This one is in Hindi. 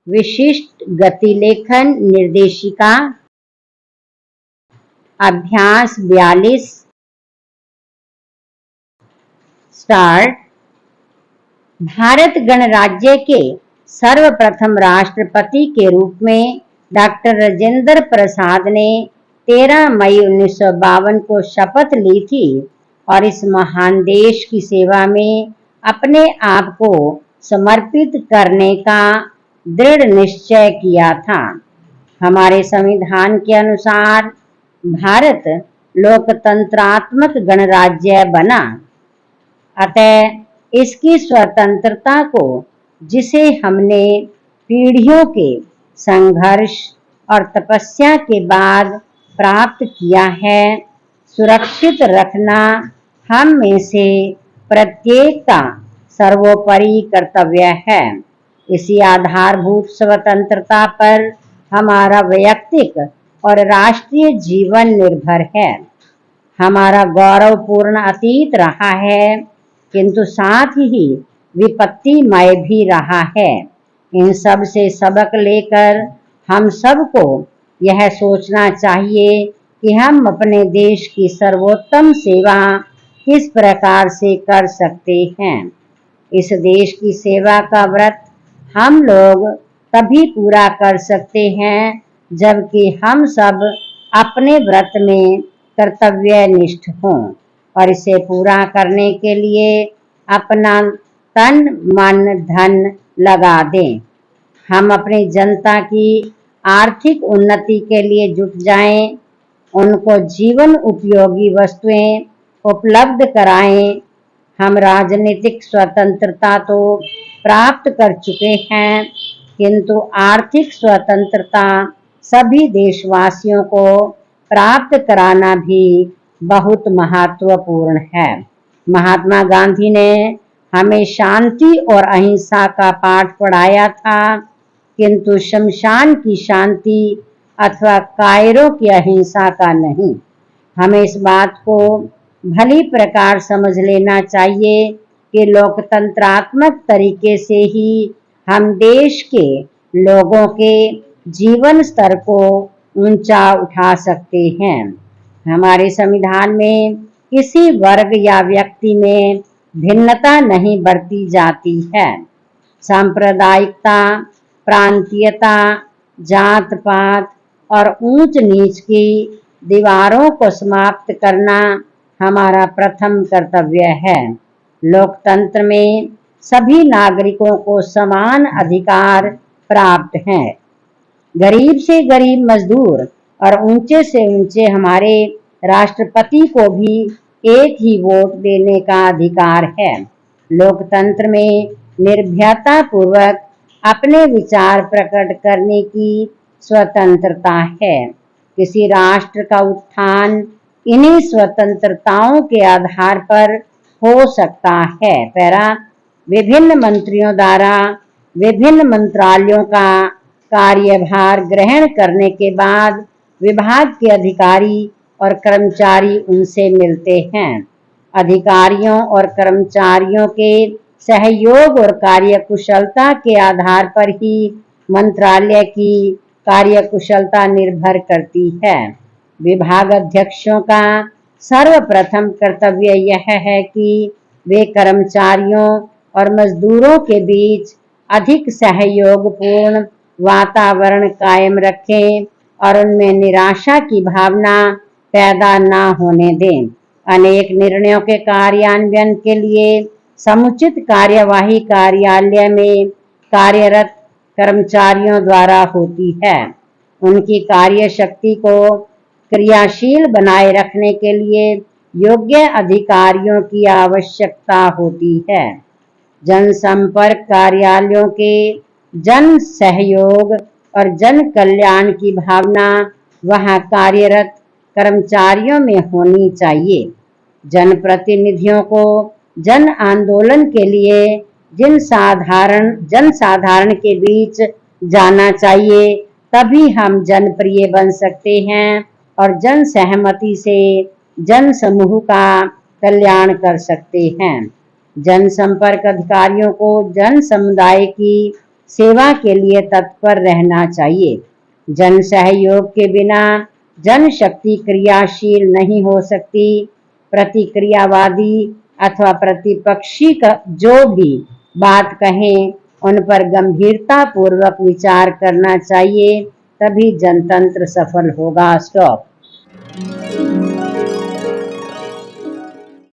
विशिष्ट गति लेखन निर्देशिका अभ्यास 42 स्टार्ट। भारत गणराज्य के सर्वप्रथम राष्ट्रपति के रूप में डॉक्टर राजेंद्र प्रसाद ने 13 मई 1952 को शपथ ली थी और इस महान देश की सेवा में अपने आप को समर्पित करने का दृढ़ निश्चय किया था। हमारे संविधान के अनुसार भारत लोकतंत्रात्मक गणराज्य बना, अतः इसकी स्वतंत्रता को, जिसे हमने पीढ़ियों के संघर्ष और तपस्या के बाद प्राप्त किया है, सुरक्षित रखना हम में से प्रत्येक का सर्वोपरि कर्तव्य है। इसी आधारभूत स्वतंत्रता पर हमारा वैयक्तिक और राष्ट्रीय जीवन निर्भर है। हमारा गौरवपूर्ण अतीत रहा है, किंतु साथ ही विपत्तिमय भी रहा है। इन सब से सबक लेकर हम सबको यह सोचना चाहिए कि हम अपने देश की सर्वोत्तम सेवा किस प्रकार से कर सकते हैं। इस देश की सेवा का व्रत हम लोग तभी पूरा कर सकते हैं जबकि हम सब अपने व्रत में कर्तव्यनिष्ठ हों और इसे पूरा करने के लिए अपना तन मन धन लगा दें। हम अपनी जनता की आर्थिक उन्नति के लिए जुट जाएं, उनको जीवन उपयोगी वस्तुएं उपलब्ध कराएं। हम राजनीतिक स्वतंत्रता तो प्राप्त कर चुके हैं, किंतु आर्थिक स्वतंत्रता सभी देशवासियों को प्राप्त कराना भी बहुत महत्वपूर्ण है। महात्मा गांधी ने हमें शांति और अहिंसा का पाठ पढ़ाया था, किंतु शमशान की शांति अथवा कायरों की अहिंसा का नहीं। हमें इस बात को भली प्रकार समझ लेना चाहिए कि लोकतंत्रात्मक तरीके से ही हम देश के लोगों के जीवन स्तर को ऊंचा उठा सकते हैं। हमारे संविधान में किसी वर्ग या व्यक्ति में भिन्नता नहीं बरती जाती है। सांप्रदायिकता, प्रांतीयता, जात पात और ऊंच नीच की दीवारों को समाप्त करना हमारा प्रथम कर्तव्य है। लोकतंत्र में सभी नागरिकों को समान अधिकार प्राप्त हैं। गरीब से गरीब मजदूर और ऊंचे से ऊंचे हमारे राष्ट्रपति को भी एक ही वोट देने का अधिकार है। लोकतंत्र में निर्भयता पूर्वक अपने विचार प्रकट करने की स्वतंत्रता है। किसी राष्ट्र का उत्थान इन्हीं स्वतंत्रताओं के आधार पर हो सकता है। पैरा विभिन्न मंत्रियों द्वारा विभिन्न मंत्रालयों का कार्यभार ग्रहण करने के बाद विभाग के अधिकारी और कर्मचारी उनसे मिलते हैं। अधिकारियों और कर्मचारियों के सहयोग और कार्यकुशलता के आधार पर ही मंत्रालय की कार्यकुशलता निर्भर करती है। विभाग अध्यक्षों का सर्वप्रथम कर्तव्य यह है कि वे कर्मचारियों और मजदूरों के बीच अधिक सहयोगपूर्ण वातावरण कायम रखें और उनमें निराशा की भावना पैदा न होने दें। अनेक निर्णयों के कार्यान्वयन के लिए समुचित कार्यवाही कार्यालय में कार्यरत कर्मचारियों द्वारा होती है। उनकी कार्य शक्ति को क्रियाशील बनाए रखने के लिए योग्य अधिकारियों की आवश्यकता होती है। जनसंपर्क कार्यालयों के जन सहयोग और जन कल्याण की भावना वहां कार्यरत कर्मचारियों में होनी चाहिए। जनप्रतिनिधियों को जन आंदोलन के लिए जन साधारण के बीच जाना चाहिए, तभी हम जनप्रिय बन सकते हैं और जन सहमति से जन समूह का कल्याण कर सकते हैं। जनसंपर्क अधिकारियों को जन समुदाय की सेवा के लिए तत्पर रहना चाहिए। जन सहयोग के बिना जनशक्ति क्रियाशील नहीं हो सकती। प्रतिक्रियावादी अथवा प्रतिपक्षी का जो भी बात कहें उन पर गंभीरता पूर्वक विचार करना चाहिए, तभी जनतंत्र सफल होगा। स्टॉप।